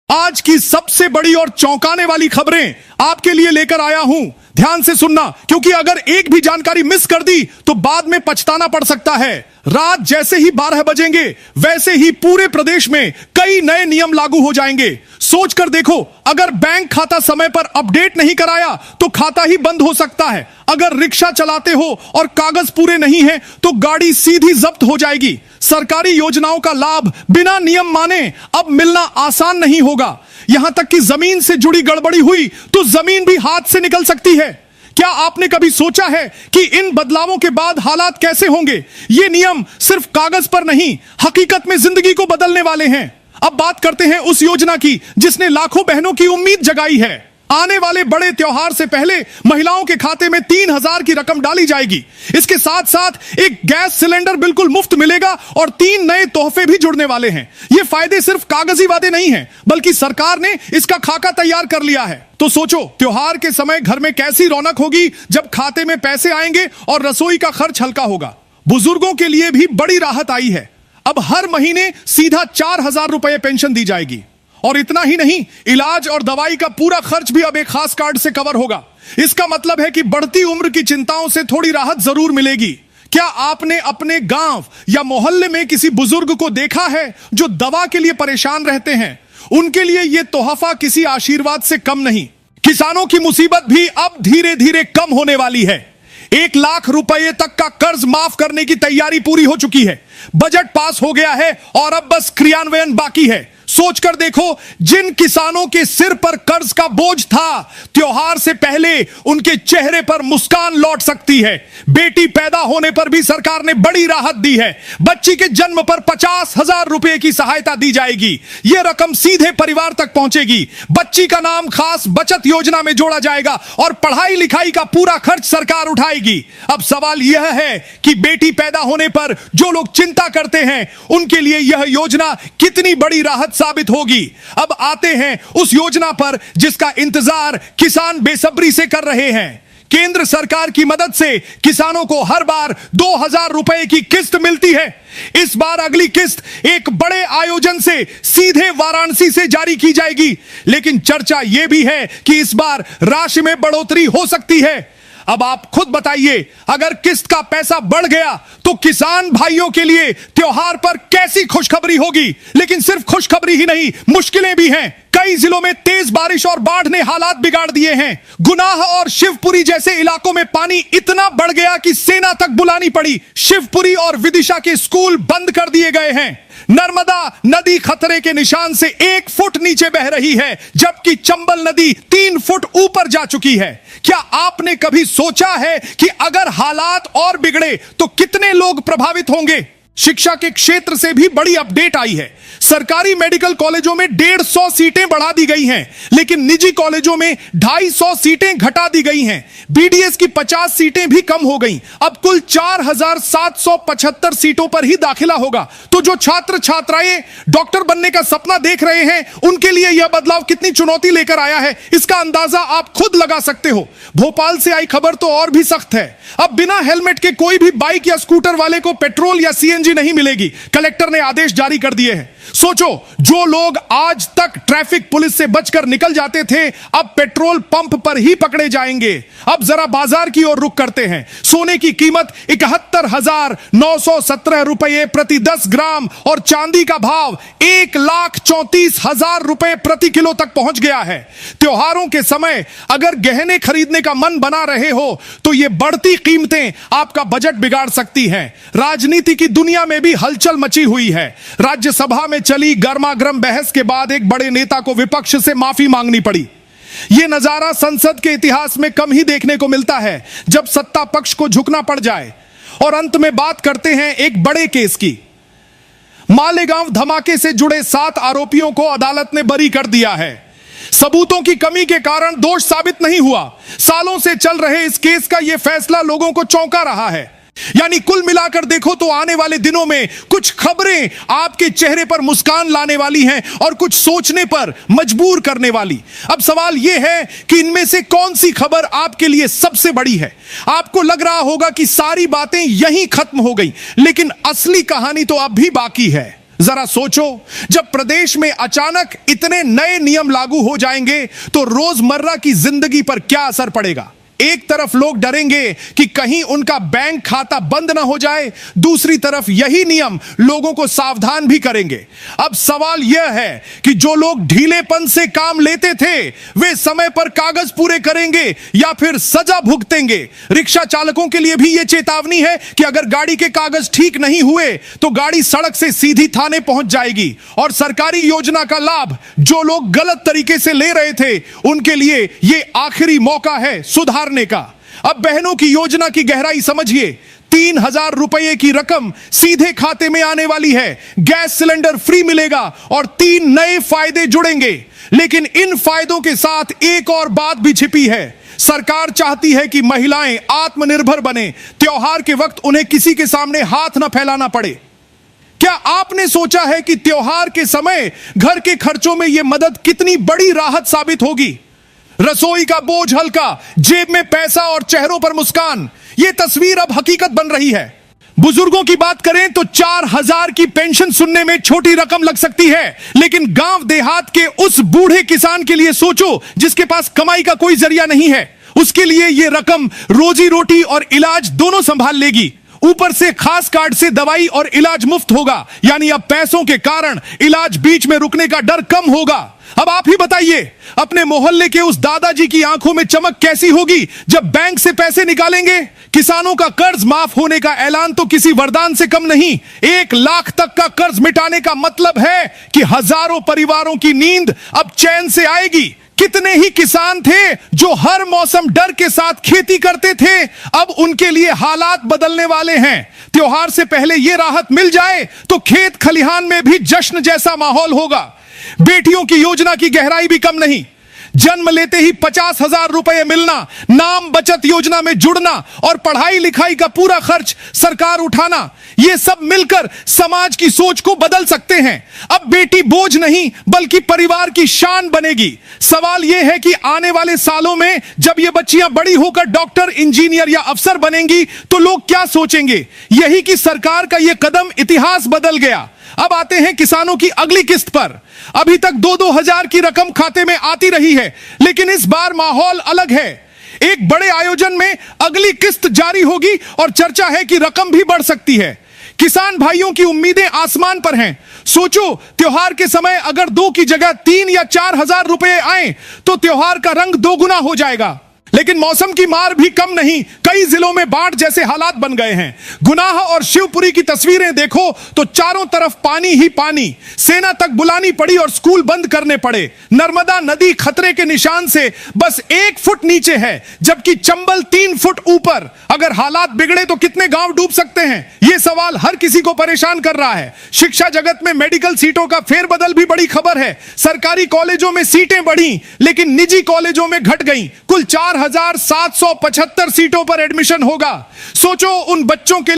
आज की सबसे बड़ी और चौंकाने वाली खबरें आपके लिए लेकर आया हूं। ध्यान से सुनना, क्योंकि अगर एक भी जानकारी मिस कर दी तो बाद में पछताना पड़ सकता है। रात जैसे ही 12 बजेंगे वैसे ही पूरे प्रदेश में कई नए नियम लागू हो जाएंगे। सोचकर देखो, अगर बैंक खाता समय पर अपडेट नहीं कराया तो खाता ही बंद हो सकता है। अगर रिक्शा चलाते हो और कागज पूरे नहीं है तो गाड़ी सीधी जब्त हो जाएगी। सरकारी योजनाओं का लाभ बिना नियम माने अब मिलना आसान नहीं होगा। यहां तक कि जमीन से जुड़ी गड़बड़ी हुई तो जमीन भी हाथ से निकल सकती है। क्या आपने कभी सोचा है कि इन बदलावों के बाद हालात कैसे होंगे? ये नियम सिर्फ कागज पर नहीं, हकीकत में जिंदगी को बदलने वाले हैं। अब बात करते हैं उस योजना की जिसने लाखों बहनों की उम्मीद जगाई है। आने वाले बड़े त्योहार से पहले महिलाओं के खाते में 3,000 की रकम डाली जाएगी। इसके साथ साथ एक गैस सिलेंडर बिल्कुल मुफ्त मिलेगा और 3 नए तोहफे भी जुड़ने वाले हैं। ये फायदे सिर्फ कागजी वादे नहीं हैं, बल्कि सरकार ने इसका खाका तैयार कर लिया है। तो सोचो, त्योहार के समय घर में कैसी रौनक होगी जब खाते में पैसे आएंगे और रसोई का खर्च हल्का होगा। बुजुर्गों के लिए भी बड़ी राहत आई है। अब हर महीने सीधा 4,000 रुपए पेंशन दी जाएगी। और इतना ही नहीं, इलाज और दवाई का पूरा खर्च भी अब एक खास कार्ड से कवर होगा। इसका मतलब है कि बढ़ती उम्र की चिंताओं से थोड़ी राहत जरूर मिलेगी। क्या आपने अपने गांव या मोहल्ले में किसी बुजुर्ग को देखा है जो दवा के लिए परेशान रहते हैं? उनके लिए यह तोहफा किसी आशीर्वाद से कम नहीं। किसानों की मुसीबत भी अब धीरे धीरे कम होने वाली है। 1 लाख रुपए तक का कर्ज माफ करने की तैयारी पूरी हो चुकी है। बजट पास हो गया है और अब बस क्रियान्वयन बाकी है। सोचकर देखो, जिन किसानों के सिर पर कर्ज का बोझ था, त्योहार से पहले उनके चेहरे पर मुस्कान लौट सकती है। बेटी पैदा होने पर भी सरकार ने बड़ी राहत दी है। बच्ची के जन्म पर 50,000 रुपए की सहायता दी जाएगी। यह रकम सीधे परिवार तक पहुंचेगी। बच्ची का नाम खास बचत योजना में जोड़ा जाएगा और पढ़ाई लिखाई का पूरा खर्च सरकार उठाएगी। अब सवाल यह है कि बेटी पैदा होने पर जो लोग चिंता करते हैं, उनके लिए यह योजना कितनी बड़ी राहत साबित होगी। अब आते हैं उस योजना पर जिसका इंतजार किसान बेसब्री से कर रहे हैं। केंद्र सरकार की मदद से किसानों को हर बार 2,000 रुपए की किस्त मिलती है। इस बार अगली किस्त एक बड़े आयोजन से सीधे वाराणसी से जारी की जाएगी। लेकिन चर्चा यह भी है कि इस बार राशि में बढ़ोतरी हो सकती है। अब आप खुद बताइए, अगर किस्त का पैसा बढ़ गया तो किसान भाइयों के लिए त्योहार पर कैसी खुशखबरी होगी। लेकिन सिर्फ खुशखबरी ही नहीं, मुश्किलें भी हैं। कई जिलों में तेज बारिश और बाढ़ ने हालात बिगाड़ दिए हैं। गुनाह और शिवपुरी जैसे इलाकों में पानी इतना बढ़ गया कि सेना तक बुलानी पड़ी। शिवपुरी और विदिशा के स्कूल बंद कर दिए गए हैं। नर्मदा नदी खतरे के निशान से 1 फुट नीचे बह रही है, जबकि चंबल नदी 3 फुट ऊपर जा चुकी है। क्या आपने कभी सोचा है कि अगर हालात और बिगड़े तो कितने लोग प्रभावित होंगे? शिक्षा के क्षेत्र से भी बड़ी अपडेट आई है। सरकारी मेडिकल कॉलेजों में 150 सीटें बढ़ा दी गई हैं, लेकिन निजी कॉलेजों में 250 सीटें घटा दी गई हैं। बीडीएस की 50 सीटें भी कम हो गई। अब कुल 4,775 सीटों पर ही दाखिला होगा। तो जो छात्र छात्राएं डॉक्टर बनने का सपना देख रहे हैं, उनके लिए यह बदलाव कितनी चुनौती लेकर आया है, इसका अंदाजा आप खुद लगा सकते हो। भोपाल से आई खबर तो और भी सख्त है। अब बिना हेलमेट के कोई भी बाइक या स्कूटर वाले को पेट्रोल या सीएनजी नहीं मिलेगी। कलेक्टर ने आदेश जारी कर दिए हैं। सोचो, जो लोग आज तक ट्रैफिक पुलिस से बचकर निकल जाते थे, अब पेट्रोल पंप पर ही पकड़े जाएंगे। अब जरा बाजार की ओर रुख करते हैं। सोने की कीमत 71,917 रुपए प्रति 10 ग्राम और चांदी का भाव 1,34,000 रुपए प्रति किलो तक पहुंच गया है। त्योहारों के समय अगर गहने खरीदने का मन बना रहे हो तो ये बढ़ती कीमतें आपका बजट बिगाड़ सकती हैं। राजनीति की दुनिया में भी हलचल मची हुई है। राज्यसभा में चली गर्मागर्म बहस के बाद एक बड़े नेता को विपक्ष से माफी मांगनी पड़ी। यह नजारा संसद के इतिहास में कम ही देखने को मिलता है, जब सत्ता पक्ष को झुकना पड़ जाए। और अंत में बात करते हैं एक बड़े केस की। मालेगांव धमाके से जुड़े 7 आरोपियों को अदालत ने बरी कर दिया है। सबूतों की कमी के कारण दोष साबित नहीं हुआ। सालों से चल रहे इस केस का यह फैसला लोगों को चौंका रहा है। यानी कुल मिलाकर देखो तो आने वाले दिनों में कुछ खबरें आपके चेहरे पर मुस्कान लाने वाली हैं और कुछ सोचने पर मजबूर करने वाली। अब सवाल यह है कि इनमें से कौन सी खबर आपके लिए सबसे बड़ी है? आपको लग रहा होगा कि सारी बातें यहीं खत्म हो गई, लेकिन असली कहानी तो अब भी बाकी है। जरा सोचो, जब प्रदेश में अचानक इतने नए नियम लागू हो जाएंगे तो रोजमर्रा की जिंदगी पर क्या असर पड़ेगा। एक तरफ लोग डरेंगे कि कहीं उनका बैंक खाता बंद ना हो जाए, दूसरी तरफ यही नियम लोगों को सावधान भी करेंगे। अब सवाल यह है कि जो लोग ढीलेपन से काम लेते थे वे समय पर कागज पूरे करेंगे या फिर सजा भुगतेंगे। रिक्शा चालकों के लिए भी यह चेतावनी है कि अगर गाड़ी के कागज ठीक नहीं हुए तो गाड़ी सड़क से सीधी थाने पहुंच जाएगी और सरकारी योजना का लाभ जो लोग गलत तरीके से ले रहे थे उनके लिए यह आखिरी मौका है सुधार का। अब बहनों की योजना की गहराई समझिए। 3,000 रुपए की रकम सीधे खाते में आने वाली है, गैस सिलेंडर फ्री मिलेगा और 3 नए फायदे जुड़ेंगे। लेकिन इन फायदों के साथ एक और बात भी छिपी है। सरकार चाहती है कि महिलाएं आत्मनिर्भर बने, त्योहार के वक्त उन्हें किसी के सामने हाथ ना फैलाना पड़े। क्या आपने सोचा है कि त्योहार के समय घर के खर्चों में यह मदद कितनी बड़ी राहत साबित होगी? रसोई का बोझ हल्का, जेब में पैसा और चेहरों पर मुस्कान, यह तस्वीर अब हकीकत बन रही है। बुजुर्गों की बात करें तो 4,000 की पेंशन सुनने में छोटी रकम लग सकती है, लेकिन गांव देहात के उस बूढ़े किसान के लिए सोचो जिसके पास कमाई का कोई जरिया नहीं है। उसके लिए यह रकम रोजी रोटी और इलाज दोनों संभाल लेगी। ऊपर से खास कार्ड से दवाई और इलाज मुफ्त होगा, यानी अब पैसों के कारण इलाज बीच में रुकने का डर कम होगा। अब आप ही बताइए, अपने मोहल्ले के उस दादाजी की आंखों में चमक कैसी होगी जब बैंक से पैसे निकालेंगे। किसानों का कर्ज माफ होने का ऐलान तो किसी वरदान से कम नहीं। 1 लाख तक का कर्ज मिटाने का मतलब है कि हजारों परिवारों की नींद अब चैन से आएगी। कितने ही किसान थे जो हर मौसम डर के साथ खेती करते थे, अब उनके लिए हालात बदलने वाले हैं। त्योहार से पहले यह राहत मिल जाए तो खेत खलिहान में भी जश्न जैसा माहौल होगा। बेटियों की योजना की गहराई भी कम नहीं। जन्म लेते ही 50,000 रुपए मिलना, नाम बचत योजना में जुड़ना और पढ़ाई लिखाई का पूरा खर्च सरकार उठाना, ये सब मिलकर समाज की सोच को बदल सकते हैं। अब बेटी बोझ नहीं बल्कि परिवार की शान बनेगी। सवाल यह है कि आने वाले सालों में जब ये बच्चियां बड़ी होकर डॉक्टर, इंजीनियर या अफसर बनेंगी तो लोग क्या सोचेंगे? यही कि सरकार का यह कदम इतिहास बदल गया। अब आते हैं किसानों की अगली किस्त पर। अभी तक 2-2 हजार की रकम खाते में आती रही है, लेकिन इस बार माहौल अलग है। एक बड़े आयोजन में अगली किस्त जारी होगी और चर्चा है कि रकम भी बढ़ सकती है। किसान भाइयों की उम्मीदें आसमान पर हैं। सोचो, त्योहार के समय अगर 2 की जगह 3 या 4,000 रुपए आए तो त्योहार का रंग दोगुना हो जाएगा। लेकिन मौसम की मार भी कम नहीं। कई जिलों में बाढ़ जैसे हालात बन गए हैं। गुनाह और शिवपुरी की तस्वीरें देखो तो चारों तरफ पानी ही पानी। सेना तक बुलानी पड़ी और स्कूल बंद करने पड़े। नर्मदा नदी खतरे के निशान से बस 1 फुट नीचे है, जबकि चंबल 3 फुट ऊपर। अगर हालात बिगड़े तो कितने गांव डूब सकते हैं? यह सवाल हर किसी को परेशान कर रहा है। शिक्षा जगत में मेडिकल सीटों का फेरबदल भी बड़ी खबर है। सरकारी कॉलेजों में सीटें बढ़ी, लेकिन निजी कॉलेजों में घट गई। कुल 4,775 सीटों पर एडमिशन होगा। सोचो, उन बच्चों के